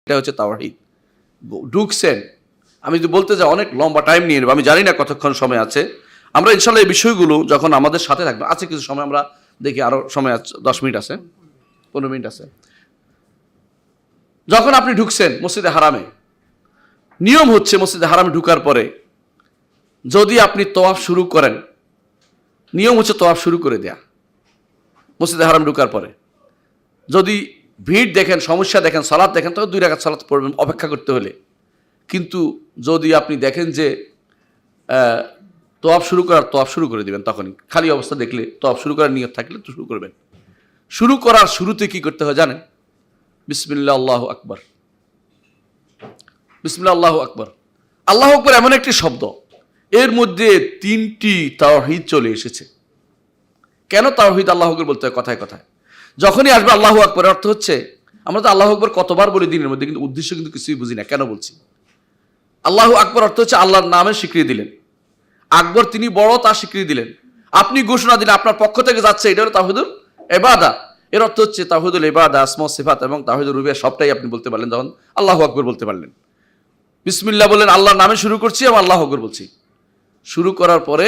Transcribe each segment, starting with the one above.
এটা হচ্ছে তাওহীদ। ঢুকছেন, আমি যদি বলতে যাই অনেক লম্বা টাইম নিয়ে নেব, আমি জানি না কতক্ষণ সময় আছে। আমরা ইনশাল্লাহ এই বিষয়গুলো যখন আমাদের সাথে থাকবে, আছে কিছু সময়, আমরা দেখি আরও সময় আছে, 10 মিনিট আছে, 15 মিনিট আছে। যখন আপনি ঢুকছেন মসজিদে হারামে, নিয়ম হচ্ছে মসজিদে হারামে ঢুকার পরে যদি আপনি তওয়াফ শুরু করেন, নিয়ম হচ্ছে তওয়াফ শুরু করে দেয়া। মসজিদে হারাম ঢুকার পরে যদি ভিড় দেখেন, সমস্যা দেখেন, সালাত দেখেন, তখন 2 রাকাত সালাত পড়বেন অপেক্ষা করতে হলে। কিন্তু যদি আপনি দেখেন যে তওয়াফ শুরু করে দিবেন, তখনই খালি অবস্থা দেখলে, তওয়াফ শুরু করার নিয়ত থাকলে তো শুরু করবেন। শুরু করার শুরুতে কি করতে হয় জানেন? বিসমিল্লাহ আল্লাহু আকবার। বিসমিল্লাহ আল্লাহু আকবার। আল্লাহু আকবার এমন একটি শব্দ, এর মধ্যে 3টি তাওহীদ চলে এসেছে। কেন তাওহীদ আল্লাহু আকবার বলতে হয় কথায় কথায়? যখনই আসবে আল্লাহু আকবার, অর্থ হচ্ছে আমরা তো আল্লাহু আকবার কতবার বলি দিনের মধ্যে, কিন্তু উদ্দেশ্য কিন্তু কিছুই বুঝি না কেন বলছি। আল্লাহু আকবার অর্থ হচ্ছে আল্লাহর নামে স্বীকৃতি দিলেন। আকবর তিনি বড়, তা স্বীকৃতি দিলেন। আপনি ঘোষণা দিলেন আপনার পক্ষ থেকে যাচ্ছে, এটা হলো তাওহীদুল ইবাদা। এর অর্থ হচ্ছে তাওহীদুল ইবাদা, আসমা ও সিফাত এবং তাওহীদুল রুবিয়া সবটাই আপনি বলতে পারলেন যখন আল্লাহু আকবার বলতে পারলেন। বিসমিল্লাহ বললেন, আল্লাহর নামে শুরু করছি এবং আল্লাহু আকবার বলছি। শুরু করার পরে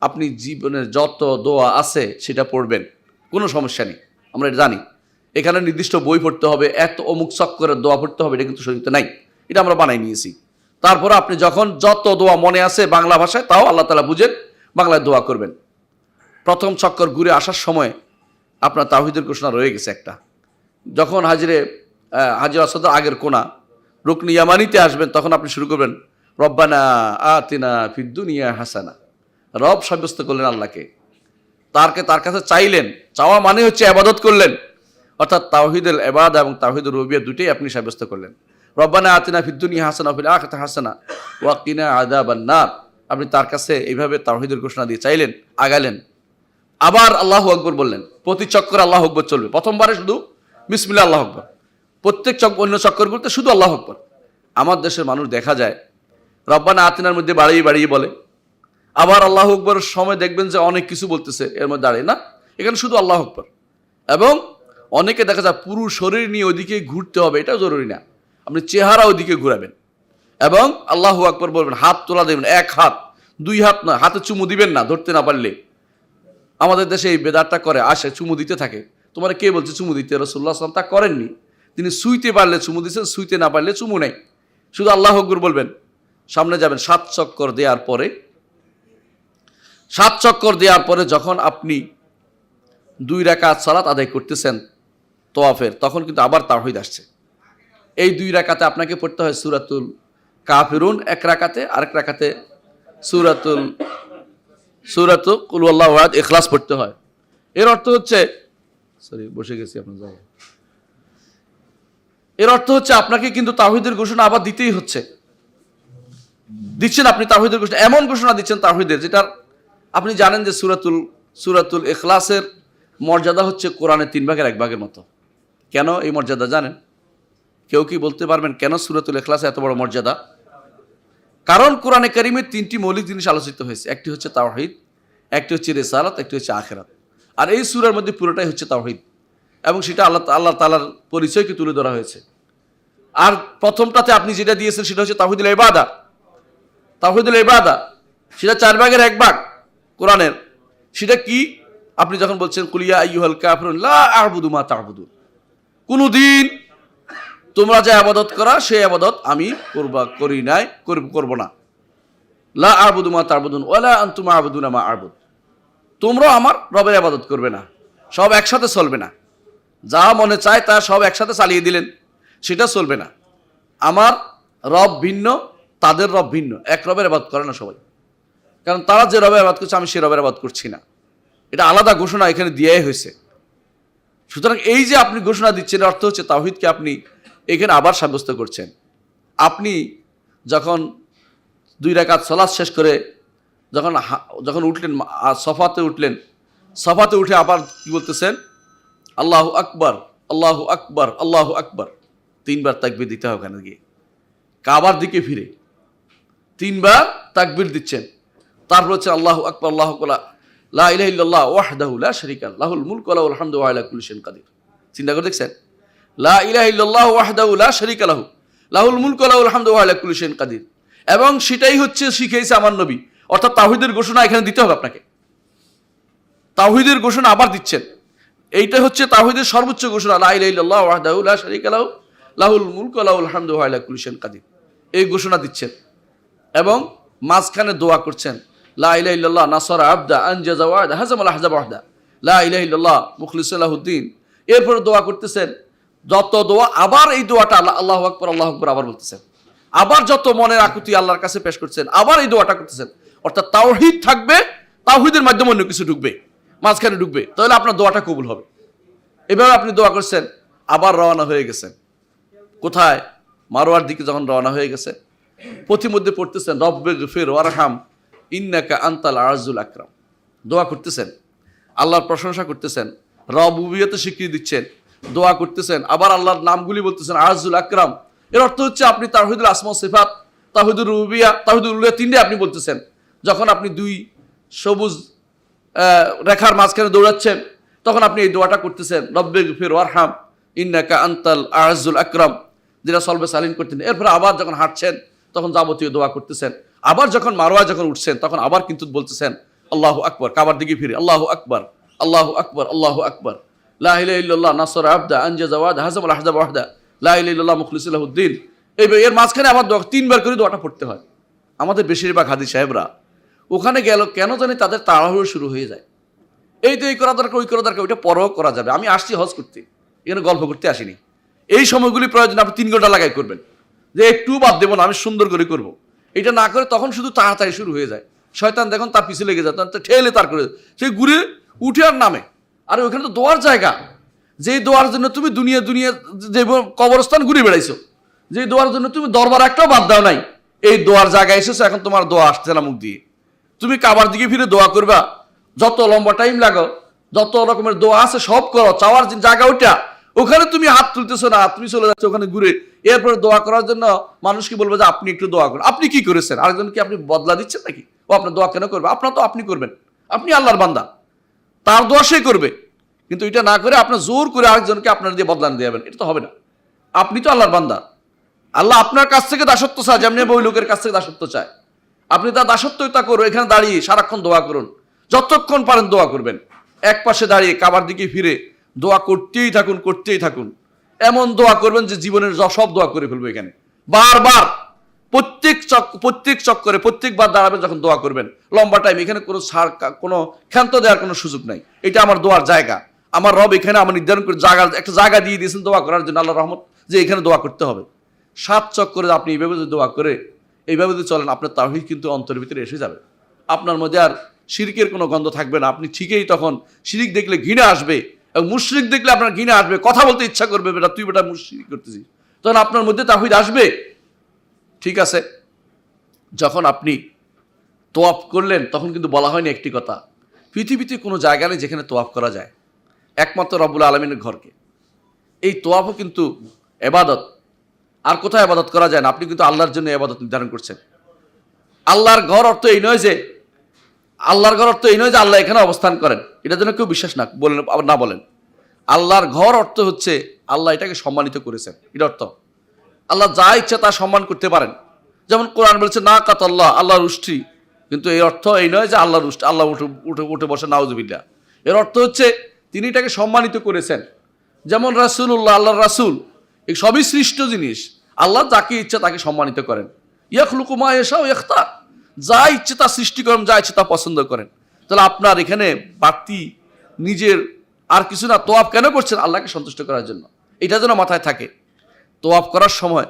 আপনি জীবনের যত দোয়া আছে সেটা পড়বেন, কোনো সমস্যা নেই, আমরা এটা জানি। এখানে নির্দিষ্ট বই পড়তে হবে, এত অমুক চক্করের দোয়া পড়তে হবে, এটা কিন্তু শরীয়তে নাই, এটা আমরা বানাই নিয়েছি। তারপরে আপনি যখন যত দোয়া মনে আছে বাংলা ভাষায়, তাও আল্লাহ তাআলা বুঝেন, বাংলায় দোয়া করবেন। প্রথম চক্কর ঘুরে আসার সময় আপনার তাওহীদের ঘোষণা রয়ে গেছে একটা। যখন হাজির আসওয়াদের আগের কোণা রুকনি ইয়ামানিতে আসবেন, তখন আপনি শুরু করবেন রব্বানা আতিনা ফিদ দুনিয়া হাসানা। রব সাব্যস্ত করলেন আল্লাহকে, তার কাছে চাইলেন। চাওয়া মানে হচ্ছে ইবাদত করলেন, অর্থাৎ তাওহীদুল ইবাদা এবং তাওহীদুর রুবিয়া দুটোই আপনি সাব্যস্ত করলেন। রব্বানা আতিনা ফিদ দুনিয়া হাসানা ওয়া ফিল আখিরাতি হাসানা ওয়া কিনা আযাবান নার। আপনি তার কাছে এইভাবে তাওহীদের ঘোষণা দিয়ে চাইলেন, আগালেন। আবার আল্লাহু আকবার বললেন। প্রতি চক্করে আল্লাহু আকবার চলবে, প্রথমবারে শুধু বিসমিল্লাহ আল্লাহু আকবার, প্রত্যেক অন্য চক্করগুলোতে শুধু আল্লাহু আকবার। আমার দেশের মানুষ দেখা যায় রব্বানা আতিনার মধ্যে বাড়িয়ে বাড়িয়ে বলে, আবার আল্লাহু আকবারের সময় দেখবেন যে অনেক কিছু বলতেছে এর মধ্যে দাঁড়িয়ে না, এখানে শুধু আল্লাহু আকবার। এবং অনেকে দেখা যায় পুরো শরীর নিয়ে ওইদিকে ঘুরতে হবে, এটা জরুরি না, আপনি চেহারা ওইদিকে ঘুরাবেন এবং আল্লাহু আকবার বলবেন। হাত তোলা দেবেন, 1 হাত 2 হাত নয়, হাতে চুমু দিবেন না ধরতে না পারলে। আমাদের দেশে এই বেদাতটা করে, আসে চুমু দিতে থাকে। তোমার কে বলছে চুমু দিতে? রাসূলুল্লাহ সাল্লাল্লাহু আলাইহি ওয়াসাল্লাম তা করেননি। তিনি সুইতে পারলে চুমু দিয়েছেন, সুইতে না পারলে চুমু নেই। শুধু আল্লাহু আকবার বলবেন, সামনে যাবেন। 7 চক্কর দেওয়ার পরে যখন আপনি 2 রাকাত সালাত আদায় করতেছেন তওয়াফের, তখন কিন্তু আবার তাওহীদ আসছে। এই 2 রাকাতে আপনাকে পড়তে হয় সূরাতুল কাফিরুন 1 রাকাতে, আরেক রাকাতে সূরাতুল কুল হুয়াল্লাহু আহাদ ইখলাস পড়তে হয়। এর অর্থ হচ্ছে আপনাকে কিন্তু তাওহীদের ঘোষণা আবার দিতেই হচ্ছে। দিচ্ছেন আপনি তাওহীদের ঘোষণা, এমন ঘোষণা দিচ্ছেন তাওহীদের, যেটা আপনি জানেন যে সূরাতুল ইখলাসের মর্যাদা হচ্ছে কোরআনের 3 ভাগের 1 ভাগের মতো। কেন এই মর্যাদা জানেন? কেউ কি বলতে পারবেন কেন সূরাতুল ইখলাসে এত বড় মর্যাদা? কারণ কোরআনে কারীমে 3টি মৌলিক জিনিস আলোচিত হয়েছে। একটি হচ্ছে তাওহীদ, একটি হচ্ছে রিসালাত, একটি হচ্ছে আখিরাত। আর এই সূরার মধ্যে পুরোটাই হচ্ছে তাওহীদ, এবং সেটা আল্লাহ তাআলার পরিচয়কে তুলে ধরা হয়েছে। আর প্রথমটাতে আপনি যেটা দিয়েছেন সেটা হচ্ছে তাওহীদুল ইবাদা। তাওহীদুল ইবাদা সেটা 4 ভাগের 1 ভাগ কোরআনের। সেটা কি? আপনি যখন বলছেন কুল ইয়া আইয়ুহাল কাফিরুন লা আ'বুদু মা তা'বুদুন, কোনদিন তোমরা যে ইবাদত করা সেই ইবাদত আমি করব না। লা আ'বুদু মা তা'বুদুন ওয়ালা আনতুম আ'বুদুনা মা আ'বুদ। তোমরা আমার রবের ইবাদত করবে না, সব একসাথে চলবে না। যা মনে চায় তা সব একসাথে চালিয়ে দিলেন, সেটা চলবে না। আমার রব ভিন্ন, তাদের রব ভিন্ন, এক রবের ইবাদত করে না সবাই। কারণ তারা যে রবের ইবাদত করছে আমি সে রবের ইবাদত করছি না, এটা আলাদা ঘোষণা এখানে দেয়াই হয়েছে। সুতরাং এই যে আপনি ঘোষণা দিচ্ছেন, অর্থ হচ্ছে তাওহীদকে আপনি এখানে আবার সাব্যস্ত করছেন। আপনি যখন 2 রাকাত সালাত শেষ করে যখন উঠলেন, সফাতে উঠে আবার কি বলতেছেন? আল্লাহু আকবার, আল্লাহু আকবার, আল্লাহু আকবার। 3 বার তাকবীর দিতে হবে। ওখানে গিয়ে কাবার দিকে ফিরে 3 বার তাকবীর দিচ্ছেন। তারপর হচ্ছে আল্লাহু আকবার, আল্লাহু আকবার, লা ইলাহা ইল্লাল্লাহ ওয়াহদাহু লা শারীকা লাহু, লাহুল মুলকু ওয়া লাহুল হামদু ওয়া আলা কুল্লি শাইইন কাদির। চিন্তা করে দেখছেন? লা ইলাহা ইল্লাল্লাহু ওয়াহদাহু লা শারীকা লাহু লাহুল মুলকু ওয়া লাহুল হামদু ওয়া আলা কুল্লি শাইইন কাদির। এবং সেটাই হচ্ছে শিখিয়েছে আমার নবী। অর্থাৎ তাওহীদের ঘোষণা এখানে দিতে হবে আপনাকে। তাওহীদের ঘোষণা আবার দিচ্ছেন। এইটা হচ্ছে তাওহীদের সর্বোচ্চ ঘোষণা, লা ইলাহা ইল্লাল্লাহু ওয়াহদাহু লা শারীকা লাহু লাহুল মুলকু ওয়া লাহুল হামদু ওয়া আলা কুল্লি শাইইন কাদির। এই ঘোষণা দিচ্ছেন এবং মাঝখানে দোয়া করছেন, লা ইলাহা ইল্লাল্লাহ নাসারা আবদা আনজাজা ওয়াদা হাযামাল আহজাব ওয়াহদা লা ইলাহা ইল্লাল্লাহ মুখলিসুন লাহুদ্দিন। এরপরে দোয়া করতেছেন, যত দোয়া আবার এই দোয়াটা আল্লাহু আকবার আল্লাহু আকবার আবার বলতেছেন, আবার যত মনের আকুতি আল্লাহর কাছে পেশ করছেন, আবার এই দোয়াটা করতেছেন। অর্থাৎ তাওহীদ থাকবে, তাওহীদের মাধ্যমে অন্য কিছু ঢুকবে, মাঝখানে ঢুকবে, তাহলে আপনার দোয়াটা কবুল হবে। এভাবে আপনি দোয়া করছেন, আবার রওনা হয়ে গেছেন কোথায়? মারওয়ার দিকে যখন রওনা হয়ে গেছে, পথিমধ্যে পড়তেছেন রব্বিগফির ওয়ারহাম ইন্নাকা আনতাল আযুল আকরাম। দোয়া করতেছেন, আল্লাহর প্রশংসা করতেছেন, রবুবিয়তে স্বীকৃতি দিচ্ছেন, দোয়া করতেছেন, আবার আল্লাহর নামগুলি বলতেছেন আযুল আকরাম। এর অর্থ হচ্ছে আপনি তাওহীদুল আসমা ওয়া সিফাত, তাওহীদুর রুবুবিয়্যাহ, তাওহীদুল উলুহিয়্যাহ তিনটে আপনি বলতেছেন। যখন আপনি দুই সবুজ রেখার মাঝখানে দৌড়াচ্ছেন, তখন আপনি এই দোয়াটা করতেছেন, রব্বিগফির ওয়ারহাম ইন্নাকা আনতাল আযুল আকরাম, যেটা সলবে সালিন করতেন। এরপরে আবার যখন হাঁটছেন তখন যাবতীয় দোয়া করতেছেন। আবার যখন মারওয়া যখন উঠছেন তখন আবার কিন্তু বলতেছেন আল্লাহু আকবার, কাবার দিকে ফিরে আল্লাহু আকবার আল্লাহু আকবার আল্লাহু আকবার, লা ইলাহা ইল্লাল্লাহ নাসারা আবদা আনজাজা ওয়াদা হাযামাল আহজাব ওয়াহদা লা ইলাহা ইল্লাল্লাহ মুখলিসুন লাহুদ্দিন। এর মাঝখানে আবার দোয়া 3 বার করে দোয়াটা পড়তে হয়। আমাদের বেশিরভাগ হাদিস সাহেবরা ওখানে গেল কেন জানি তাদের তাড়াহুড়ো শুরু হয়ে যায়, এই তো এই করা দরকার ওই করা দরকার, ওইটা পরও করা যাবে। আমি আসছি হজ করতে, এখানে গল্প করতে আসিনি। এই সময়গুলি প্রয়োজন আপনি 3 ঘন্টা লাগাই করবেন, যে একটু বাদ দেবো না, আমি সুন্দর করে করব। এটা না করে তখন শুধু তাড়াতাড়ি শুরু হয়ে যায়। শয়তান দেখুন তার পিছনে লেগে যায়, তখন ঠেলে তার করে সে ঘুরে উঠে আর নামে। আর ওখানে তো দোয়ার জায়গা, যেই দোয়ার জন্য তুমি দুনিয়া দুনিয়া যে কবরস্থান ঘুরে বেড়াইছো, যে দোয়ার জন্য তুমি দরবার একটাও বাদ দাও নাই, এই দোয়ার জায়গায় এসেছো, এখন তোমার দোয়া আসছে না মুখ দিয়ে। তুমি কাবার দিকে ফিরে দোয়া করবা, যত লম্বা টাইম লাগো, যত রকমের দোয়া আছে সব করো, চাওয়ার জায়গা ওইটা, ওখানে তুমি হাত তুলতেছো না, তুমি চলে যাচ্ছ ওখানে ঘুরে। এরপরে দোয়া করার জন্য মানুষ কি বলবে যে আপনি একটু দোয়া করুন। আপনি কি করেছেন? আরেকজন কি আপনি বদলা দিচ্ছেন নাকি? ও আপনার দোয়া কেন করবে? আপনার তো আপনি করবেন, আপনি আল্লাহর বান্দা, তার দোয়া সে করবে। কিন্তু এটা না করে আপনার জোর করে আরেকজনকে আপনার দিয়ে বদলান দিয়ে যাবেন, এটা তো হবে না। আপনি তো আল্লাহর বান্দা, আল্লাহ আপনার কাছ থেকে দাসত্ব চায়, যেমনি ওই লোকের কাছ থেকে দাসত্ব চায়। আপনি তার দাসত্বতা করুন, এখানে দাঁড়িয়ে সারাক্ষণ দোয়া করুন, যতক্ষণ পারেন দোয়া করবেন। এক পাশে দাঁড়িয়ে কাবার দিকে ফিরে দোয়া করতেই থাকুন, করতেই থাকুন। এমন দোয়া করবেন যে জীবনের সব দোয়া করে ফেলবো এখানে বারবার, প্রত্যেক চক্করে প্রত্যেকবার দাঁড়াবেন যখন দোয়া করবেন, লম্বা টাইম। এখানে কোনো ছাড়, কোনো ক্ষান্ত দেওয়ার কোনো সুযোগ নাই। এটা আমার দোয়ার জায়গা, আমার রব এখানে আমার নির্ধারণ করে একটা জায়গা দিয়ে দিয়েছেন দোয়া করার জন্য, আল্লাহ রহমত, যে এখানে দোয়া করতে হবে। 7 চক্করে আপনি এইভাবে যদি দোয়া করে এইভাবে যদি চলেন, আপনার তাওহীদ কিন্তু অন্তরের ভিতরে এসে যাবে। আপনার মধ্যে আর শিরকের কোনো গন্ধ থাকবে না। আপনি ঠিকই তখন শিরিক দেখলে ঘৃণা আসবে, এবং মুশরিক দেখলে আপনার ঘৃণা আসবে, কথা বলতে ইচ্ছা করবে, বেটা তুই বেটা মুশরিক করতেছিস, তখন আপনার মধ্যে তাওহীদ আসবে। ঠিক আছে, যখন আপনি তোয়াফ করলেন তখন কিন্তু বলা হয়নি একটি কথা, পৃথিবীতে কোনো জায়গা নেই যেখানে তোয়াফ করা যায়, একমাত্র রব্বুল আলামিনের ঘরকে। এই তোয়াফও কিন্তু ইবাদত, আর কোথায় ইবাদত করা যায় না। আপনি কিন্তু আল্লাহর জন্য ইবাদত নির্ধারণ করছেন। আল্লাহর ঘর অর্থ এই নয় যে আল্লাহ এখানে অবস্থান করেন, এটার জন্য কেউ বিশ্বাস না বলেন। আল্লাহর ঘর অর্থ হচ্ছে আল্লাহ এটাকে সম্মানিত করেছেন, এটা অর্থ। আল্লাহ যা ইচ্ছা তা সম্মান করতে পারেন। যেমন কোরআন বলছে না কাত আল্লাহ, আল্লাহর উষ্টি, কিন্তু এর অর্থ এই নয় যে আল্লাহর উষ্টি, আল্লাহ উঠে বসে নাউজুবিল্লাহ। এর অর্থ হচ্ছে তিনি এটাকে সম্মানিত করেছেন। যেমন রাসূলুল্লাহ, আল্লাহর রাসূল, এই সবই সৃষ্ট জিনিস। আল্লাহ যাকে ইচ্ছা তাকে সম্মানিত করেন। ইয়াখলুকু মা ইয়াশাউ ওয়া ইখতার, যা ইচ্ছে তা সৃষ্টি করেন, যা ইচ্ছে তা পছন্দ করেন। তাহলে আপনার এখানে বাড়তি নিজের আর কিছু না, তোয়াফ কেন করছেন? আল্লাহকে সন্তুষ্ট করার জন্য। এটা যেন মাথায় থাকে। তোয়াফ করার সময়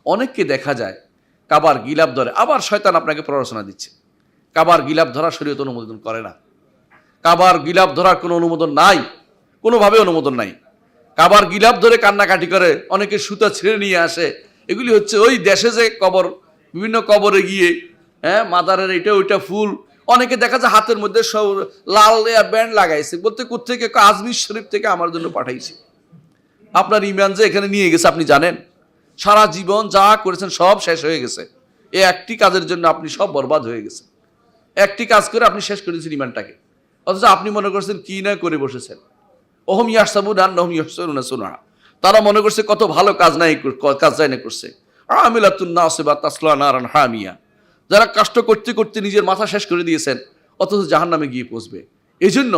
অনেককে দেখা যায় কাবার গিলাফ ধরে, আবার শয়তান আপনাকে প্ররোচনা দিচ্ছে। কাবার গিলাফ ধরা শরীয়ত অনুমোদন করে না। কাবার গিলাফ ধরার কোনো অনুমোদন নাই, কোনোভাবে অনুমোদন নাই। কাবার গিলাফ ধরে কান্নাকাটি করে, অনেকে সুতা ছিঁড়ে নিয়ে আসে। এগুলি হচ্ছে ওই দেশে যে কবর, বিভিন্ন কবরে গিয়ে মাদারের এটা ওইটা ফুল, অনেকে দেখা যায় হাতের মধ্যে সব লাল ব্যান্ড লাগাইছে, বলতে কোত্থেকে? আজমির শরীফ থেকে আমার জন্য পাঠাইছে। আপনার ইমান যে এখানে নিয়ে গেছে আপনি জানেন? সারা জীবন যা করেছেন সব শেষ হয়ে গেছে। এই একটি কাজের জন্য আপনি সব বরবাদ হয়ে গেছে। একটি কাজ করে আপনি শেষ করে দিয়েছেন ইমানটাকে, অথচ আপনি মনে করছেন কি না করে বসেছেন। ওহম ইয়াহসাবুনা আন্নাহুম ইহসানুনা সুনআ, তারা মনে করছে কত ভালো কাজ নাই করছে। আমিলাতুন নাসিবা তাসলা নারান হামিয়া, যারা কষ্ট করতে করতে নিজের মাথা শেষ করে দিয়েছেন, অথচ জাহান্নামে গিয়ে পৌঁছবে। এই জন্য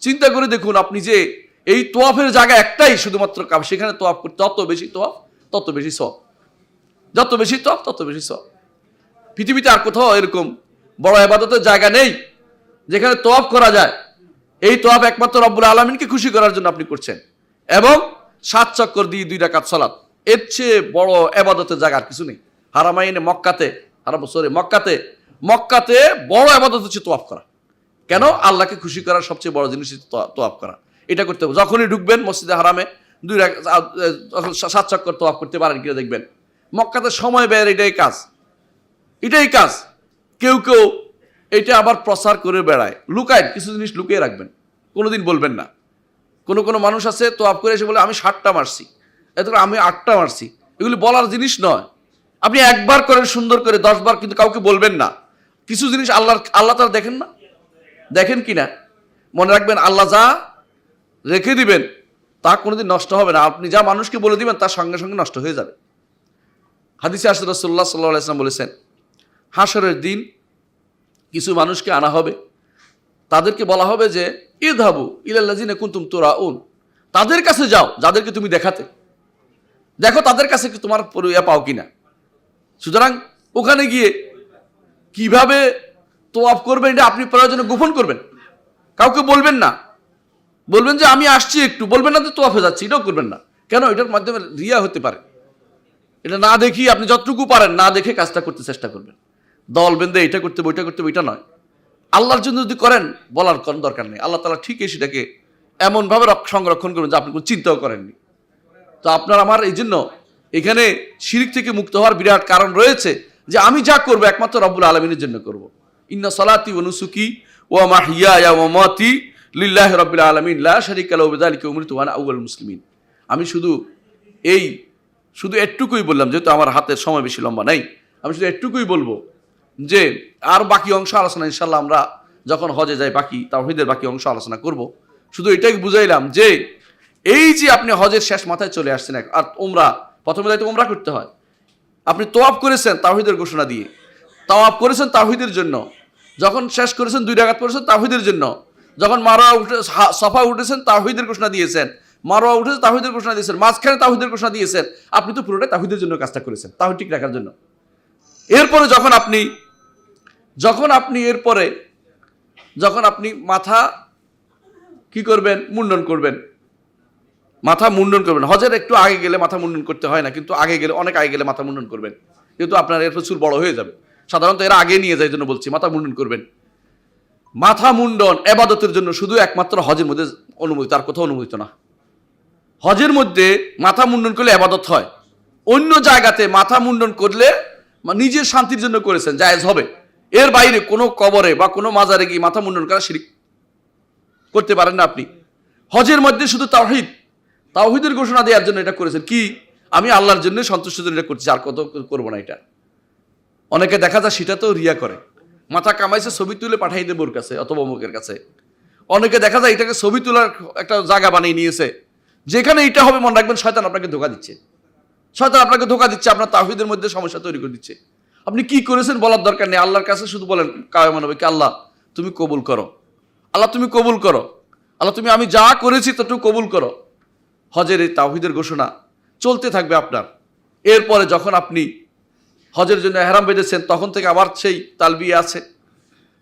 চিন্তা করে দেখুন, আপনি যে এই তোয়াফের জায়গা একটাই শুধুমাত্র কাবা, সেখানে তোয়াফ করতে তত বেশি তোয়াফ তত বেশি সওয়াব, যত বেশি তোয়াফ তত বেশি সওয়াব। পৃথিবীতে আর কোথাও এরকম বড় ইবাদতের জায়গা নেই যেখানে তোয়াফ করা যায়। এই তোয়াফ একমাত্র রব্বুল আলামিনকে খুশি করার জন্য আপনি করছেন, এবং 7 চক্কর দিয়ে 2 রাকাত সালাত, এর চেয়ে বড় ইবাদতের জায়গা আর কিছু নেই। হারামাইনে মক্কাতে বড় ইবাদত হচ্ছে তোয়াফ করা। কেন? আল্লাহকে খুশি করার সবচেয়ে বড় জিনিস হচ্ছে তোয়াফ করা। এটা করতে হবে। যখনই ঢুকবেন মসজিদে হারামে 2 রাকাত 7 চক্কর তোয়াফ করতে পারেন কিনা দেখবেন। মক্কাতে সময় ব্যয়ের এটাই কাজ। কেউ এটা আবার প্রচার করে বেড়ায়, লুকায়, কিছু জিনিস লুকিয়ে রাখবেন, কোনোদিন বলবেন না। কোনো মানুষ আছে তোয়াফ করে এসে বলে আমি 7টা মারছি, আমি 8টা মারছি। এগুলি বলার জিনিস নয়। আপনি একবার করেন সুন্দর করে, 10 বার কিন্তু কাউকে বলবেন না। কিছু জিনিস আল্লাহ তারা দেখেন না, দেখেন কিনা মনে রাখবেন, আল্লাহ যা রেখে দিবেন তা কোনোদিন নষ্ট হবে না। আপনি যা মানুষকে বলে দিবেন তার সঙ্গে সঙ্গে নষ্ট হয়ে যাবে। হাদিসে আসছে রাসূলুল্লাহ সাল্লাল্লাহু আলাইহি ওয়াসাল্লাম বলেছেন, হাসরের দিন কিছু মানুষকে আনা হবে, তাদেরকে বলা হবে যে ইযহাবু ইলাল্লাযিনা কুনতুম তুরাউন, তাদের কাছে যাও যাদেরকে তুমি দেখো তাদের কাছে কি তোমার পরিয়া পাও কিনা। সুতরাং ওখানে গিয়ে কিভাবে তোয়াফ করবেন এটা আপনি প্রয়োজনে গোপন করবেন, কাউকে বলবেন না। বলবেন যে আমি আসছি একটু, বলবেন না যে তোয়াফে যাচ্ছি, এটাও করবেন না। কেন? এটার মাধ্যমে রিয়া হতে পারে। এটা না দেখি আপনি যতটুকু পারেন না দেখে কাজটা করতে চেষ্টা করবেন। দল বেঁধে এটা করতে হবে এটা নয়। আল্লাহর জন্য যদি করেন বলার কোনো দরকার নেই। আল্লাহ তাআলা ঠিকই সেটাকে এমনভাবে সংরক্ষণ করবেন যে আপনি কোনো চিন্তাও করেননি। তো আপনার আমার এই জন্য এখানে শিরক থেকে মুক্ত হওয়ার বিরাট কারণ রয়েছে, যে আমি যা করবো একমাত্র রব্বুল আলামিনের জন্য করব। ইন্না সালাতি ওয়া নুসুকি ওয়া মাহইয়ায়া ওয়া মামাতি লিল্লাহি রাব্বিল আলামিন লা শারীকা লাহু বিযালিকা উমিরতু ওয়া আনা আউয়ালুল মুসলিমিন। আমি শুধু এটুকুই বললাম, যেহেতু আমার হাতের সময় বেশি লম্বা নাই, আমি শুধু এটুকুই বলবো যে আর বাকি অংশ আলোচনা ইনশাল্লাহ আমরা যখন হজে যাই তাওহীদের বাকি অংশ আলোচনা করব। শুধু এটাই বুঝাইলাম যে এই যে আপনি হজের শেষ মাথায় চলে আসছেন, আর প্রথমে যাইতে উমরা করতে হয়। আপনি তোয়াফ করেছেন তাওহীদের ঘোষণা দিয়ে, তাওয়াফ করেছেন তাওহীদের জন্য, যখন শেষ করেছেন 2 রাকাত করেছেন তাওহীদের জন্য, যখন সফা উঠেছেন তাওহীদের ঘোষণা দিয়েছেন, মারওয়া উঠেছে তাওহীদের ঘোষণা দিয়েছেন, মাঝখানে তাওহীদের ঘোষণা দিয়েছেন। আপনি তো পুরোটাই তাওহীদের জন্য কাজটা করেছেন, তাওহীদ ঠিক রাখার জন্য। এরপরে যখন আপনি মাথা কি করবেন? মুন্ডন করবেন, মাথা মুন্ডন করবেন। হজের একটু আগে গেলে মাথা মুন্ডন করতে হয় না, কিন্তু অনেক আগে গেলে মাথা মুন্ডন করবেন, যেহেতু আপনার এরপর চুল বড় হয়ে যাবে। সাধারণত এরা আগে নিয়ে যায়, জন্য বলছি মাথা মুন্ডন করবেন। মাথা মুন্ডন ইবাদতের জন্য শুধু একমাত্র হজের মধ্যে অনুমোদিত, আর কোথাও অনুমোদিত না। হজের মধ্যে মাথা মুন্ডন করলে ইবাদত হয়, অন্য জায়গাতে মাথা মুন্ডন করলে নিজের শান্তির জন্য করেছেন, জায়েজ হবে। এর বাইরে কোনো কবরে বা কোনো মাজারে গিয়ে মাথা মুন্ডন করা শিরক করতে পারেন না আপনি। হজের মধ্যে শুধু তাওহীদের ঘোষণা দেওয়ার জন্য এটা করেছেন, কি আমি আল্লাহর জন্য সন্তুষ্টির জন্য এটা করছি, আর কত করবো না। এটা অনেকে দেখা যায় সেটাতেও রিয়া করে, মাথা কামাইছে ছবি তুলে পাঠাই দেবে ওর কাছে অথবা অমুকের কাছে। অনেকে দেখা যায় এটাকে ছবি তোলার একটা জায়গা বানিয়ে নিয়েছে, যেখানে এটা হবে মনে রাখবেন শয়তান আপনাকে ধোঁকা দিচ্ছে, আপনার তাওহীদের মধ্যে সমস্যা তৈরি করে দিচ্ছে। আপনি কি করেছেন বলার দরকার নেই, আল্লাহর কাছে শুধু বলেন কায়মান হবে কি, আল্লাহ তুমি কবুল করো, আল্লাহ তুমি আমি যা করেছি ততটুকু কবুল করো। হজের এই তাওহীদের ঘোষণা চলতে থাকবে আপনার। এরপরে যখন আপনি হজের জন্য ইহরাম বেঁধেছেন, তখন থেকে আবার সেই তালবিয়া আছে,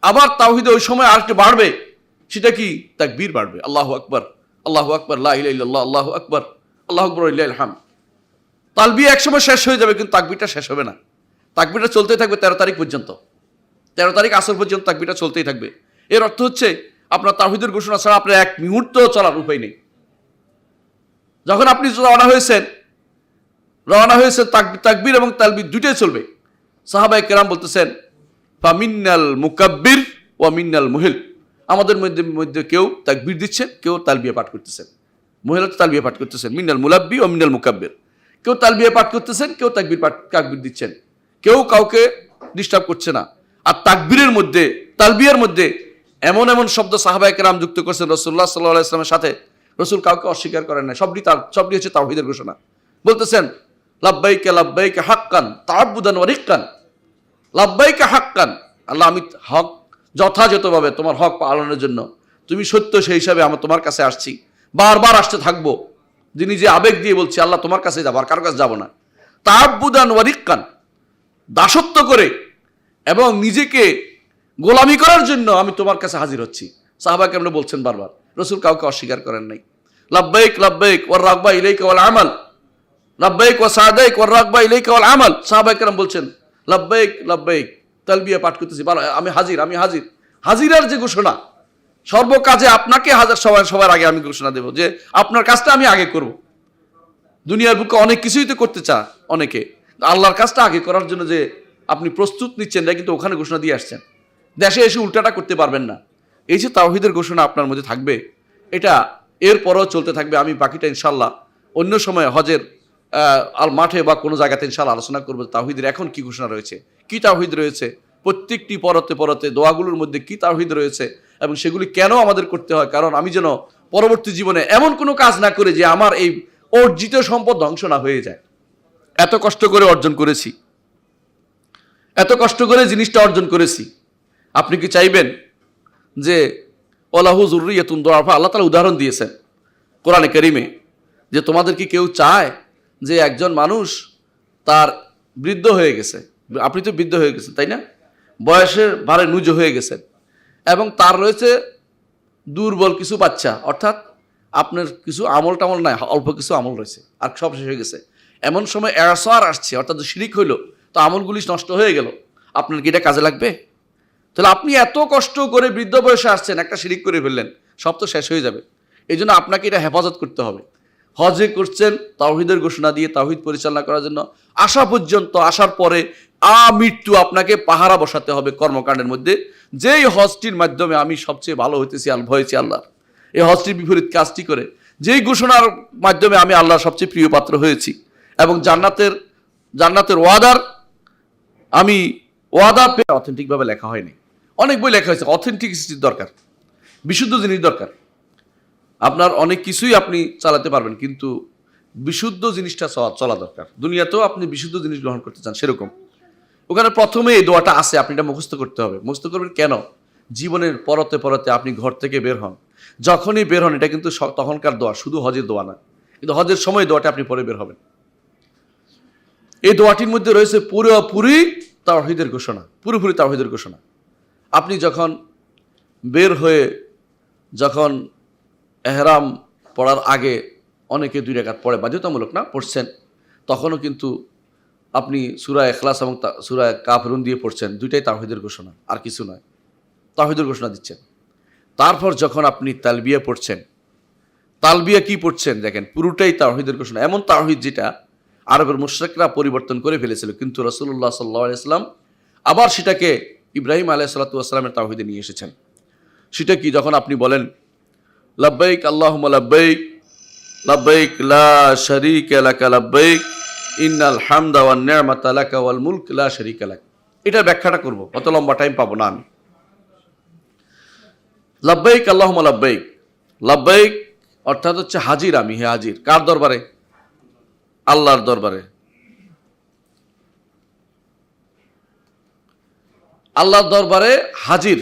আবার তাওহীদে ওই সময় আরেকটু বাড়বে। সেটা কি? তাকবীর বাড়বে। আল্লাহু আকবার, লা ইলাহা ইল্লাল্লাহ, আল্লাহু আকবার, আল্লাহু আকবার ওয়া লিল্লাহিল হামদ। তালবিয়া একসময় শেষ হয়ে যাবে, কিন্তু তাকবীরটা শেষ হবে না। তাকবীরটা চলতেই থাকবে 13 তারিখ পর্যন্ত, 13 তারিখ আসর পর্যন্ত তাকবীরটা চলতেই থাকবে। এর অর্থ হচ্ছে আপনার তাওহীদের ঘোষণা ছাড়া আপনার এক মুহূর্ত চলার উপায় নেই। যখন আপনি রওনা হয়েছেন তাকবীর এবং তালবীর দুটোই চলবে। সাহাবায়ে কেরাম বলতেছেন, ফামিন্নাল মুকাব্বির ওয়া মিন্নাল মুহিল, আমাদের মধ্যে কেউ তাকবীর দিচ্ছেন, কেউ তালবিয়া পাঠ করতেছেন। মুহিলত তালবিয়া পাঠ করতেছেন, মিন্নাল মুলাব্বি ওয়া মিন্নাল মুকাব্বির, কেউ তালবিয়া পাঠ করতেছেন, কেউ তাকবীর দিচ্ছেন, কেউ কাউকে ডিস্টার্ব করছে না। আর তালবিয়ার মধ্যে এমন শব্দ সাহাবায়ে কেরাম যুক্ত করছেন রাসূলুল্লাহ সাল্লাল্লাহু আলাইহি ওয়াসাল্লামের সাথে, রসুল কাউকে অস্বীকার করেন না, সবটি হচ্ছে তাওহীদের ঘোষণা। বলতেছেন লাব্বাইকা লাব্বাইকা হাক্কান তাআব্বুদান ওয়া রিক্কান, লাব্বাইকা হাক্কান, আল্লাহ আমি হক যথাযথভাবে তোমার হক পালনের জন্য, তুমি সত্য সেই হিসাবে আমরা তোমার কাছে আসছি, বারবার আসতে থাকবো। যিনি যে আবেগ দিয়ে বলছি আল্লাহ তোমার কাছে যাবো, আর কারো কাছে যাবো না। তাআব্বুদান ওয়া রিক্কান, দাসত্ব করে এবং নিজেকে গোলামি করার জন্য আমি তোমার কাছে হাজির হচ্ছি। সাহাবায়ে কেরাম বলছেন বারবার, রসুল কাউকে অস্বীকার করেন নাই। লাব্বাইক লাব্বাইক ওয়ার রাগবা ইলাইকা ওয়াল আমাল, লাব্বাইক ওয়া সাদাইক ওয়ার রাগবা ইলাইকা ওয়াল আমাল। সাহাবায়ে কেরাম বলছেন লাব্বাইক লাব্বাইক, তালবিয়া পাঠ করতেছি, আমি হাজির, আমি হাজির। হাজিরার যে ঘোষণা, সর্বকাজে আপনাকে হাজার সবার আগে আমি ঘোষণা দেব যে আপনার কাজটা আমি আগে করব। দুনিয়ার বুকে অনেক কিছুই তো করতে চায় অনেকে, আল্লাহর কাজটা আগে করার জন্য যে আপনি প্রস্তুত নিচ্ছেন না, কিন্তু ওখানে ঘোষণা দিয়ে আসছেন। দেশে এসে উল্টাটা করতে পারবেন না। এই যে তাওহীদের ঘোষণা আপনার মধ্যে থাকবে, এটা এরপরও চলতে থাকবে। আমি বাকিটা ইনশাল্লাহ অন্য সময় হজের মাঠে বা কোনো জায়গাতে ইনশাল্লাহ আলোচনা করবো তাওহীদের এখন কি ঘোষণা রয়েছে, কি তাওহীদ রয়েছে, প্রত্যেকটি পরতে পরতে দোয়াগুলোর মধ্যে কি তাওহীদ রয়েছে এবং সেগুলি কেন আমাদের করতে হয়। কারণ আমি যেন পরবর্তী জীবনে এমন কোনো কাজ না করে যে আমার এই অর্জিত সম্পদ ধ্বংস না হয়ে যায়। এত কষ্ট করে অর্জন করেছি, এত কষ্ট করে জিনিসটা অর্জন করেছি, আপনি কি চাইবেন যে ওয়ালাহু যুররিয়াতুন দুআফা, আল্লাহ তাআলা উদাহরণ দিয়েছেন কোরআনে কারীমে, যে তোমাদের কি কেউ চায় যে একজন মানুষ তার বৃদ্ধ হয়ে গেছে, আপনি তো বৃদ্ধ হয়ে গেছেন তাই না, বয়সের ভারে নুজ হয়ে গেছেন, এবং তার রয়েছে দুর্বল কিছু বাচ্চা, অর্থাৎ আপনার কিছু আমল টামল নাই, অল্প কিছু আমল রয়েছে আর সব শেষ হয়ে গেছে। এমন সময় এরসার আসছে, অর্থাৎ শিরিক হইল, তো আমলগুলি নষ্ট হয়ে গেল, আপনার কি এটা কাজে লাগবে? তাহলে আপনি এত কষ্ট করে বৃদ্ধ বয়সে আসছেন, একটা শিরিক করে ফেললেন, সব তো শেষ হয়ে যাবে। এই জন্য আপনাকে এটা হেফাজত করতে হবে। হজে করছেন তাওহীদের ঘোষণা দিয়ে, তাওহীদ পরিচালনা করার জন্য আসা পর্যন্ত, আসার পরে আমৃত্যু আপনাকে পাহারা বসাতে হবে কর্মকাণ্ডের মধ্যে, যেই হজটির মাধ্যমে আমি সবচেয়ে ভালো হইতেছি, ভয়েছি আল্লাহর, এই হজটির বিপরীত কাজটি করে, যেই ঘোষণার মাধ্যমে আমি আল্লাহর সবচেয়ে প্রিয় পাত্র হয়েছি, এবং জান্নাতের ওয়াদার আমি ওয়াদা পেয়ে অথেন্টিকভাবে লেখা হয়নি। অনেক বই লেখা হয়েছে, অথেন্টিসিটির দরকার, বিশুদ্ধ জিনিস দরকার। আপনার অনেক কিছুই আপনি চালাতে পারবেন, কিন্তু বিশুদ্ধ জিনিসটা চলা দরকার। দুনিয়াতেও আপনি বিশুদ্ধ জিনিস গ্রহণ করতে চান, সেরকম ওখানে প্রথমে এই দোয়াটা আছে, আপনি এটা মুখস্থ করতে হবে। মুখস্থ করবেন কেন? জীবনের পরতে পরতে আপনি ঘর থেকে বের হন, যখনই বের হন, এটা কিন্তু তখনকার দোয়া, শুধু হজের দোয়া না, কিন্তু হজের সময় দোয়াটা আপনি পরে বের হবেন। এই দোয়াটির মধ্যে রয়েছে পুরোপুরি তাওহীদের ঘোষণা, পুরোপুরি তাওহীদের ঘোষণা। আপনি যখন বের হয়ে, যখন এহরাম পড়ার আগে অনেকে 2 রাকাত পড়ে, বাধ্যতামূলক না, পড়ছেন, তখনও কিন্তু আপনি সূরা ইখলাস এবং সূরা কাফিরুন দিয়ে পড়ছেন, দুইটাই তাওহীদের ঘোষণা, আর কিছু নয়, তাওহীদের ঘোষণা দিচ্ছেন। তারপর যখন আপনি তালবিয়া পড়ছেন, তালবিয়া কি পড়ছেন দেখেন, পুরোটাই তাওহীদের ঘোষণা। এমন তাওহীদ যেটা আরবের মুশরিকরা পরিবর্তন করে ফেলেছিল, কিন্তু রাসূলুল্লাহ সাল্লাল্লাহু আলাইহি ওয়াসাল্লাম আবার সেটাকে ইব্রাহিম আলাইহিস সালাতু ওয়াস সালামের তাওহীদে নিয়ে এসেছেন। সেটা কি? যখন আপনি বলেন লাব্বাইক আল্লাহুম্মা লাব্বাইক, লাব্বাইক লা শারীকা লাকা লাব্বাইক, ইন্নাল হামদা ওয়ান নি'মাতা লাকা ওয়াল মুলক লা শারীকা লাক। এটার ব্যাখ্যাটা করব, অত লম্বা টাইম পাবো না আমি। লাব্বাইক আল্লাহুম্মা লাব্বাইক, লাব্বাইক অর্থাৎ হচ্ছে হাজির আমি, হে হাজির। কার দরবারে? আল্লাহর দরবারে। আল্লাহর দরবারে হাজির,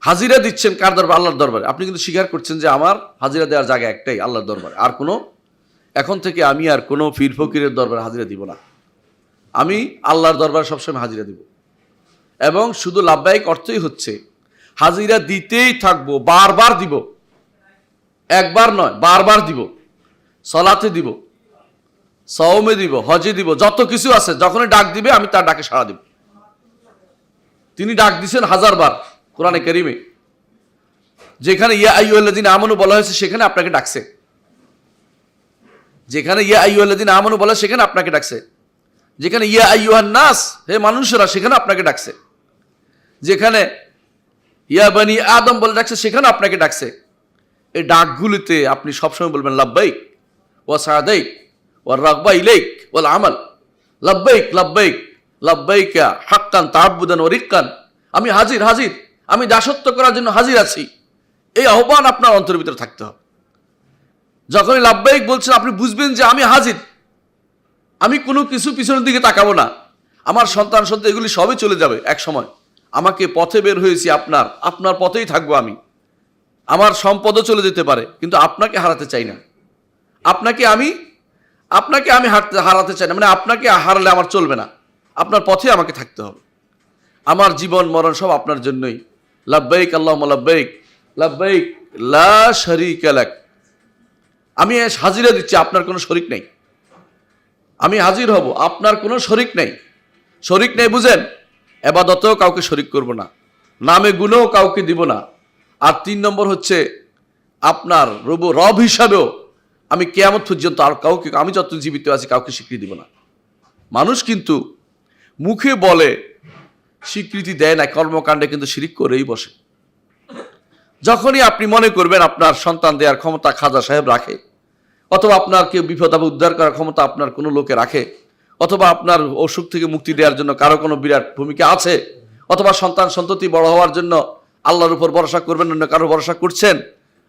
হাজিরা দিচ্ছেন কার দরবারে? আল্লাহর দরবারে। আপনি কিন্তু স্বীকার করছেন যে আমার হাজিরা দেওয়ার জায়গা একটাই, আল্লাহর দরবারে। আর কোনো, এখন থেকে আমি আর কোনো পীর ফকিরের দরবারে হাজিরা দিব না, আমি আল্লাহর দরবারে সবসময় হাজিরা দিব। এবং শুধু লাব্বাইক অর্থই হচ্ছে হাজিরা দিতেই থাকবো, বারবার দিব, একবার নয়, বারবার দিব। সলাতে দিব, সওমে দিব, হজে দিব, যত কিছু আছে, যখনই ডাক দিবে আমি তার ডাকে সাড়া দিব। তিনি ডাক দিয়েছেন 1000 বার কোরআনে কারীমে। যেখানে ইয়া আইয়ুহাল্লাযীনা আমানু বলা হয়েছে সেখানে আপনাকে ডাকছে, যেখানে ইয়া আইয়ুহাল্লাযীনা আমানু বলা সেখানে আপনাকে ডাকছে, যেখানে ইয়া আইয়ুহান নাস, হে মানুষেরা, সেখানে আপনাকে ডাকছে, যেখানে ইয়া বানি আদম বলে ডাকছে সেখানে আপনাকে ডাকছে। এই ডাকগুলিতে আপনি সবসময় বলবেন লাব্বাইক ওয়া সাদাইক ওয়া রাগবা ইলাইক ওয়াল আমাল, লাব্বাইক লাব্বাইক লাব্বাইকা হাক্কান তাআব্বুদান ওয়া রিক্কান, আমি হাজির, হাজির, আমি দাসত্ব করার জন্য হাজির আছি। এই আহ্বান আপনার অন্তরের ভিতরে থাকতে হবে। যখনই লাব্বাইক বলছেন আপনি বুঝবেন যে আমি হাজির, আমি কোনো কিছু পিছনের দিকে তাকাবো না, আমার সন্তান সন্তান এগুলি সবই চলে যাবে এক সময়, আমাকে পথে বের হয়েছি আপনার পথেই থাকবো আমি, আমার সম্পদও চলে যেতে পারে, কিন্তু আপনাকে হারাতে চাই না, আপনাকে আমি হারাতে চাই না, মানে আপনাকে হারালে আমার চলবে না, আপনার পথে আমাকে থাকতে হবে, আমার জীবন মরণ সব আপনার জন্যই। লাব্বাইক আল্লাহুম্মা লাব্বাইক, লাব্বাইক লা শারীকা লাক, আমি হাজিরা দিচ্ছি, আপনার কোনো শরিক নেই, আমি হাজির হব, আপনার কোনো শরিক নেই। শরিক নেই বুঝেন, ইবাদতেও কাউকে শরিক করব না, নামে গুণেও কাউকে দিব না। আর 3 নম্বর হচ্ছে আপনার রব হিসাবেও আমি কিয়ামত পর্যন্ত আর কাউকে, আমি যত জীবিত আছি কাউকে স্বীকৃতি দিব না। মানুষ কিন্তু মুখে বলে স্বীকৃতি দেয় না, কর্মকাণ্ডে কিন্তু শিরিক করেই বসে। যখনই আপনি মনে করবেন আপনার সন্তান দেওয়ার ক্ষমতা খাজা সাহেব রাখে, অথবা আপনার কেউ বিপদ আপদ উদ্ধার করার ক্ষমতা আপনার কোনো লোকে রাখে, অথবা আপনার অসুখ থেকে মুক্তি দেওয়ার জন্য কারো কোনো বিরাট ভূমিকা আছে, অথবা সন্তান সন্ততি বড় হওয়ার জন্য আল্লাহর উপর ভরসা করবেন, অন্য কারো ভরসা করছেন,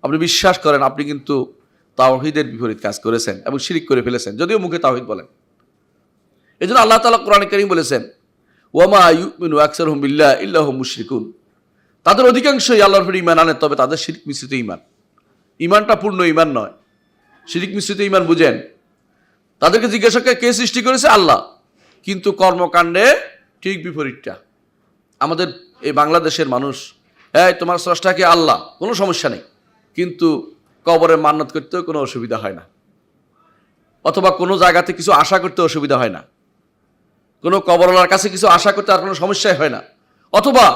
আপনি বিশ্বাস করেন আপনি কিন্তু তাওহীদের বিপরীত কাজ করেছেন এবং শিরিক করে ফেলেছেন, যদিও মুখে তাওহীদ বলেন। এই জন্য আল্লাহ তাআলা কোরআনে কারীম বলেছেন, ওয়ামা ইউমিনু আকসারুহুম বিল্লাহি ইল্লা হুম মুশরিকুন, তাদের অধিকাংশই আল্লাহর উপর ঈমান আনে, তবে তাদের শিরিক মিশ্রিত ঈমান, ঈমানটা পূর্ণ ঈমান নয়, শিরিক মিশ্রিত ঈমান বুঝেন। তাদেরকে জিজ্ঞাসা করে কে সৃষ্টি করেছে? আল্লাহ, কিন্তু কর্মকাণ্ডে ঠিক বিপরীতটা। আমাদের এই বাংলাদেশের মানুষ, তোমার স্রষ্টাকে আল্লাহ, কোনো সমস্যা নেই, কিন্তু কবরে মান্নত করতেও কোনো অসুবিধা হয় না, অথবা কোনো জায়গাতে কিছু আশা করতে অসুবিধা হয় না, কোনো কবরওয়ালার কাছে কিছু আশা করতে আর কোনো সমস্যাই হয় না, অথবা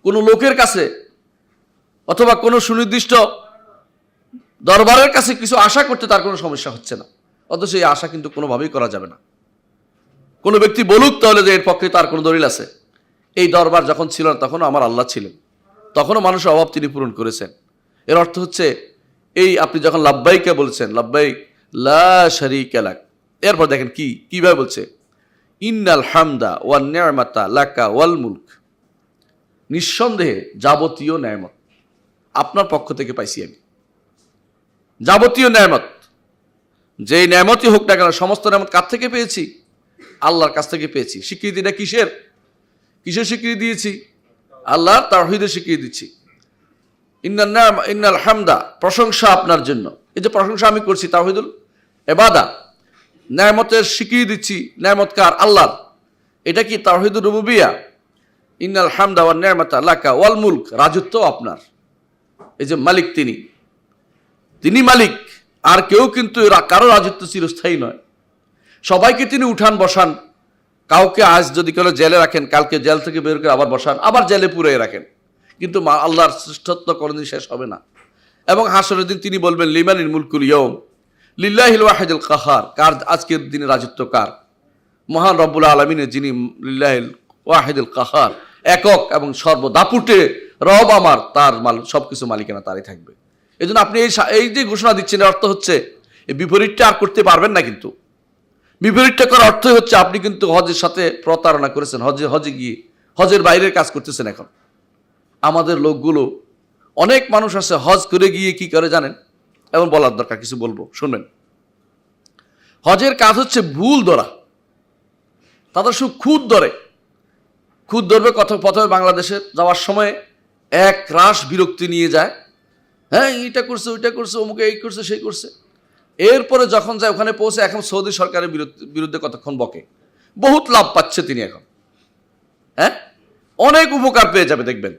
কোনো লোকের কাছে অথবা কোনো সুনির্দিষ্ট দরবারের কাছে কিছু আশা করতে তার কোনো সমস্যা হচ্ছে না, অথচ এই আশা কিন্তু কোনোভাবেই করা যাবে না। কোনো ব্যক্তি বলুক তাহলে যে এর পক্ষে তার কোনো দলিল আছে, এই দরবার যখন ছিল না তখনও আমার আল্লাহ ছিলেন, তখনও মানুষের অভাব তিনি পূরণ করেছেন। এর অর্থ হচ্ছে এই আপনি যখন লাব্বাইকে বলছেন, লাব্বাইক লা শারীকা লাক, এরপর দেখেন কিভাবে বলছে, ইন্নাল হামদা ওয়ান নি'মাতা লাকা ওয়াল মুলক, নিঃসন্দেহে যাবতীয় নেয়ামত আপনার পক্ষ থেকে পাইছি আমি, যাবতীয় নেয়ামত, যেই নেয়ামতই হোক না কেন, সমস্ত নেয়ামত কার থেকে পেয়েছি? আল্লাহর কাছ থেকে পেয়েছি। স্বীকৃতিটা কিসের স্বীকৃতি দিয়েছি? আল্লাহর তাওহীদের স্বীকৃতি দিচ্ছি। ইন্নাল হামদা, প্রশংসা আপনার জন্য, এই যে প্রশংসা আমি করছি তাওহীদুল ইবাদা, নেয়ামতের স্বীকৃতি দিচ্ছি, নেয়ামত কার? আল্লাহর, এটা কি তাওহীদুর রুবুবিয়্যাহ। ইন্নাল হামদা ওয়ান নি'মাতা লাকা ওয়াল মুলক, রাজত্ব আপনার, এই যে মালিক তিনি মালিক, আর কেউ কিন্তু কারো রাজত্ব চিরস্থায়ী নয়, সবাইকে তিনি উঠান বসান, কাউকে আজ যদি কেউ জেলে রাখেন, কালকে জেল থেকে বের করে আবার বসান, আবার জেলে পুরাই রাখেন, কিন্তু আল্লাহর শ্রেষ্ঠত্ব কোনোদিন শেষ হবে না। এবং হাসরের দিন তিনি বলবেন, লিমানিল মুলকুল ইয়াউম লিল্লাহিল ওয়াহিদুল কাহার, কার আজকের দিনে রাজত্ব কার? মহান রব্বুল আলামিনের, যিনি লিল্লাহিল ওয়াহিদুল কাহার, একক এবং সর্বদাপুটে রব আমার, তার সবকিছু মালিকানা তারই থাকবে। এই জন্য আপনি এই যে ঘোষণা দিচ্ছেন, অর্থ হচ্ছে এই বিপরীতটা আর করতে পারবেন না, কিন্তু বিপরীতটা করার অর্থই হচ্ছে আপনি কিন্তু হজের সাথে প্রতারণা করেছেন, হজে গিয়ে হজের বাইরের কাজ করতেছেন। এখন আমাদের লোকগুলো, অনেক মানুষ আছে হজ করে গিয়ে কি করে জানেন? এবং বলার দরকার, কিছু বলবো শুনবেন। হজের কাজ হচ্ছে ভুল ধরা, তাদের শুধু খুদ ধরবে প্রথমে বাংলাদেশে যাওয়ার সময় এক রাশ বিরক্তি নিয়ে যায়, হ্যাঁ এটা করছে ওইটা করছে, অমুকে এই করছে সেই করছে। এরপরে যখন যায় ওখানে পৌঁছে, এখন সৌদি সরকারের বিরুদ্ধে কতক্ষণ বকে, বহুত লাভ পাচ্ছে তিনি এখন, হ্যাঁ অনেক উপকার পেয়ে যাবে দেখবেন।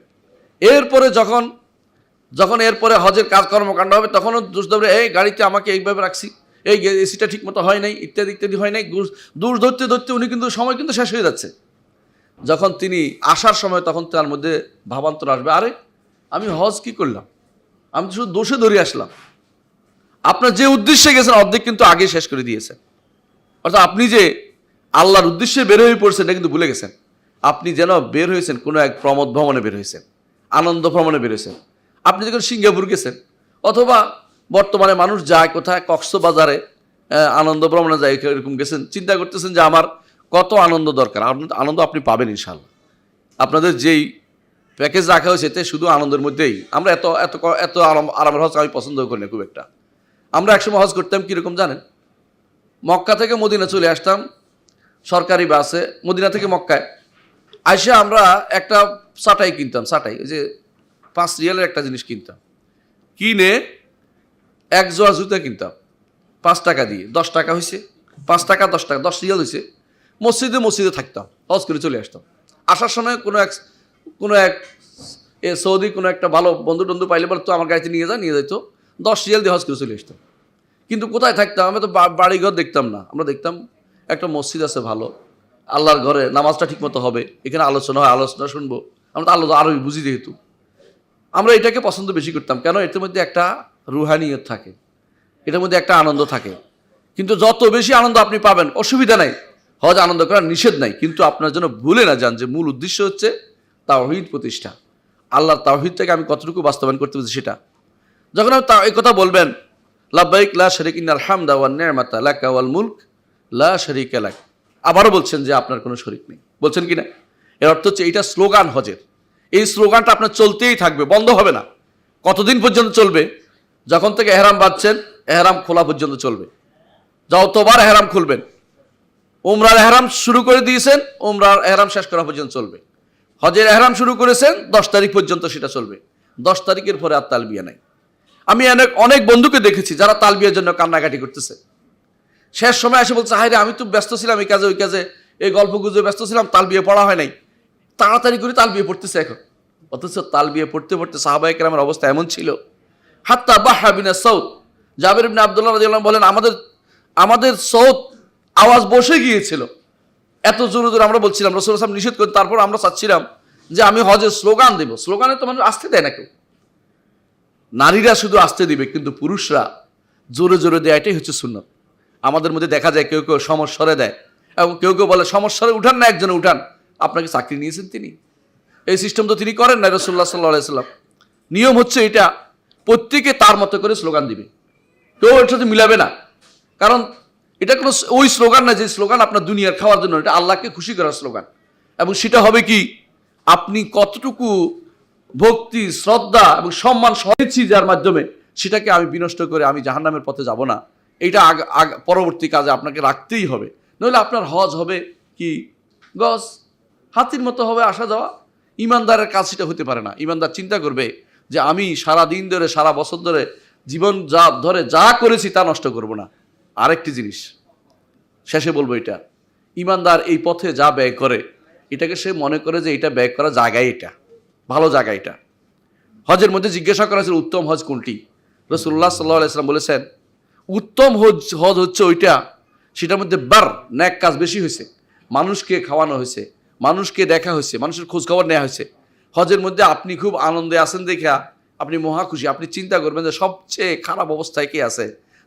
এরপরে যখন এরপরে হজের কাজ কর্মকাণ্ড হবে, তখনও দোষ ধরবে, এই গাড়িতে আমাকে এইভাবে রাখছি, এই এসিটা ঠিক মতো হয় নাই, ইত্যাদি ইত্যাদি হয় নাই, দোষ ধরতে ধরতে উনি কিন্তু সময় কিন্তু শেষ হয়ে যাচ্ছে। যখন তিনি আসার সময়, তখন তার মধ্যে ভাবান্তর আসবে, আরে আমি হজ কি করলাম, আমি তো শুধু দোষে ধরে আসলাম। আপনার যে উদ্দেশ্যে গেছেন অর্ধেক কিন্তু আগে শেষ করে দিয়েছেন। অর্থাৎ আপনি যে আল্লাহর উদ্দেশ্যে বের হয়ে পড়ছেন এটা কিন্তু ভুলে গেছেন। আপনি যেন বের হয়েছেন কোনো এক প্রমোদ ভ্রমণে বের হয়েছেন, আনন্দ ভ্রমণে বের হয়েছেন। আপনি যখন সিঙ্গাপুর গেছেন, অথবা বর্তমানে মানুষ যায় কোথায়, কক্সবাজারে আনন্দ ভ্রমণে যায়, এরকম গেছেন, চিন্তা করতেছেন যে আমার কত আনন্দ দরকার। আনন্দ আপনি পাবেন ইনশাল্লাহ। আপনাদের যেই প্যাকেজ রাখা হয়েছে এতে শুধু আনন্দের মধ্যেই, আমরা এত এত এত আরামের হজ আমি পছন্দ করি না খুব একটা। আমরা একসময় হজ করতাম কীরকম জানেন? মক্কা থেকে মদিনা চলে আসতাম সরকারি বাসে, মদিনা থেকে মক্কায় আইসা আমরা একটা চাটাই কিনতাম, চাটাই ওই যে 5 রিয়ালের একটা জিনিস কিনতাম, কিনে 1 জোড়া জুতা কিনতাম 5 টাকা দিয়ে। 10 টাকা হয়েছে, 5 টাকা 10 টাকা, 10 রিয়াল হয়েছে। মসজিদে থাকতাম, হজ করে চলে আসতাম। আসার সময় কোনো এক সৌদি কোনো একটা ভালো বন্ধু পাইলে বলে তো আমার গাড়িতে নিয়ে যাইতো, 10 রিয়াল দিয়ে হজ করে চলে আসতাম। কিন্তু কোথায় থাকতাম? আমরা তো বাড়িঘর দেখতাম না, আমরা দেখতাম একটা মসজিদ আছে ভালো, আল্লাহর ঘরে নামাজটা ঠিকমতো হবে, এখানে আলোচনা হয়, আলোচনা শুনবো। আমরা তো আল্লাহ আরবি বুঝি, যেহেতু আমরা এটাকে পছন্দ বেশি করতাম। কেন? এটার মধ্যে একটা রুহানিয়ত থাকে, এটার মধ্যে একটা আনন্দ থাকে। কিন্তু যত বেশি আনন্দ আপনি পাবেন, অসুবিধা নাই, হজ আনন্দ করার নিষেধ নাই, কিন্তু আপনার জন্য ভুলে না যান যে মূল উদ্দেশ্য হচ্ছে তাওহীদ প্রতিষ্ঠা। আল্লাহর তাওহীদটাকে আমি কতটুকু বাস্তবায়ন করতে পারছি সেটা। যখন আপনি এই কথা বলবেন, লাব্বাইক লা শারীকা ইন্নাল হামদা ওয়ান নি'মাতা লাকা ওয়াল মুলক লা শারীকা লাক, আবারও বলছেন যে আপনার কোনো শরীক নেই, বলছেন কি না? এর অর্থ হচ্ছে এইটা স্লোগান হজের। এই স্লোগানটা আপনার চলতেই থাকবে, বন্ধ হবে না। কতদিন পর্যন্ত চলবে? যখন থেকে এহরাম বাঁধছেন, এহরাম খোলা পর্যন্ত চলবে। যতবার এহরাম খুলবেন, উমরার এহরাম শুরু করে দিয়েছেন, উমরার এহরাম শেষ করা পর্যন্ত চলবে। হজের এহরাম শুরু করেছেন 10 তারিখ পর্যন্ত, সেটা চলবে। 10 তারিখের পরে আর তালবিয়া নাই। আমি অনেক বন্ধুকে দেখেছি যারা তালবিয়ার জন্য কান্নাকাটি করতেছে, শেষ সময় এসে বলছে, হায় রে, আমি তো ব্যস্ত ছিলাম এই কাজে ওই কাজে, এই গল্প গুজবে ব্যস্ত ছিলাম, তালবিয়া পড়া হয় নাই। তাড়াতাড়ি করে তালবিয়া পড়তেছে এখন। অথচ তালবিয়া পড়তে পড়তে সাহাবায়ে কেরামের অবস্থা এমন ছিল, হাত্তা বাহা বিনা সৌত, জাবির ইবনে আব্দুল্লাহ রাদিয়াল্লাহু আনহু বলেন, আমাদের সৌত আওয়াজ বসে গিয়েছিল, এত জোরে জোরে আমরা বলছিলাম। রাসূল সাল্লাল্লাহু আলাইহি ওয়াসাল্লাম নিষেধ করেন, তারপর আমরা চাচ্ছিলাম যে আমি হজের স্লোগান দেব। স্লোগানে তো মানুষ আসতে দেয় না কেউ, নারীরা শুধু আসতে দিবে, কিন্তু পুরুষরা জোরে জোরে দেয়, এটাই হচ্ছে সুন্নত। আমাদের মধ্যে দেখা যায় কেউ সমস্বরে দেয়, এবং কেউ বলে সমস্বরে উঠান না, একজনে উঠান। আপনাকে চাকরি নিয়েছেন তিনি, এই সিস্টেম তো তিনি করেন না। রাসূলুল্লাহ সাল্লাল্লাহু আলাইহি ওয়াসাল্লাম নিয়ম হচ্ছে এটা, প্রত্যেকে তার মতো করে স্লোগান দিবে, কেউ এর সাথে মিলাবে না। কারণ এটা কোনো ওই স্লোগান না যে স্লোগান আপনার দুনিয়ার খাওয়ার জন্য, এটা আল্লাহকে খুশি করার স্লোগান। এবং সেটা হবে কি, আপনি কতটুকু ভক্তি, শ্রদ্ধা এবং সম্মান সহেছি যার মাধ্যমে, সেটাকে আমি বিনষ্ট করে আমি জাহান্নামের পথে যাব না। এইটা পরবর্তী কাজে আপনাকে রাখতেই হবে, নইলে আপনার হজ হবে কি গজ, হাতির মতো হবে আসা যাওয়া। ইমানদারের কাজ সেটা হতে পারে না। ইমানদার চিন্তা করবে যে আমি সারা দিন ধরে, সারা বছর ধরে, জীবন যা করেছি তা নষ্ট করব না। আরেকটি জিনিস শেষে বলবো, এটা ইমানদার এই পথে যা ব্যয় করে, এটাকে সে মনে করে যে এটা ব্যয় করা জায়গায়, এটা ভালো জায়গা। এটা হজের মধ্যে জিজ্ঞাসা করা হয়েছিল উত্তম হজ কোনটি? রাসূলুল্লাহ সাল্লাল্লাহু আলাইহি ওয়াসাল্লাম বলেছেন, উত্তম হজ হচ্ছে ওইটা, সেটার মধ্যে নেক কাজ বেশি হয়েছে, মানুষকে খাওয়ানো হয়েছে, মানুষকে দেখা হয়েছে, মানুষের খোঁজ খবর নেওয়া হয়েছে। হজের মধ্যে আপনি খুব আনন্দে আছেন দেখা আপনি মহা খুশি, আপনি চিন্তা করবেন যে সবচেয়ে খারাপ অবস্থায় কে আছে,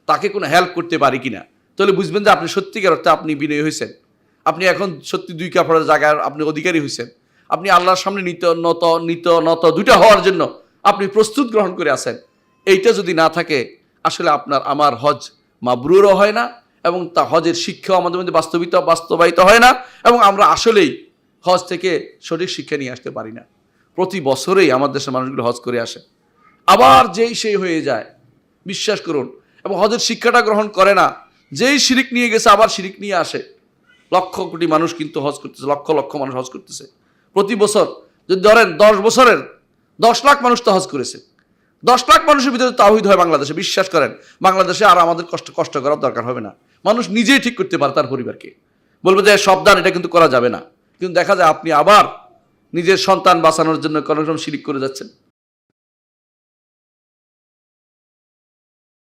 তাকে কোনো হেল্প করতে পারি কিনা, তাহলে বুঝবেন যে আপনি সত্যিকার অর্থে আপনি বিনয়ী হয়েছেন। আপনি এখন সত্যি 2 কাপড়ের জায়গার আপনি অধিকারী হয়েছেন। আপনি আল্লাহর সামনে নত দুইটা হওয়ার জন্য আপনি প্রস্তুত গ্রহণ করে আছেন। এইটা যদি না থাকে, আসলে আমার হজ মাবরুরও হয় না, এবং তা হজের শিক্ষাও আমাদের মধ্যে বাস্তবায়িত হয় না, এবং আমরা আসলেই হজ থেকে সঠিক শিক্ষা নিয়ে আসতে পারি না। প্রতি বছরেই আমাদের দেশের মানুষগুলো হজ করে আসে, আবার যেই সেই হয়ে যায়, বিশ্বাস করুন। এবং হজের শিক্ষাটা গ্রহণ করে না, যেই শিরিক নিয়ে গেছে আবার শিরিক নিয়ে আসে। লক্ষ কোটি মানুষ কিন্তু হজ করতেছে, লক্ষ লক্ষ মানুষ হজ করতেছে প্রতি বছর। যদি ধরেন 10 বছরের 10 লাখ মানুষ তো হজ করেছে, 10 লাখ মানুষের ভিতরে তাওহীদ হয় বাংলাদেশে, বিশ্বাস করেন বাংলাদেশে আর আমাদের কষ্ট করার দরকার হবে না। মানুষ নিজেই ঠিক করতে পারে তার পরিবারকে, বলবে যে সাবধান, এটা কিন্তু করা যাবে না। কিন্তু দেখা যায় আপনি আবার নিজের সন্তান বাঁচানোর জন্য কোনো রকম শিরিক করে যাচ্ছেন।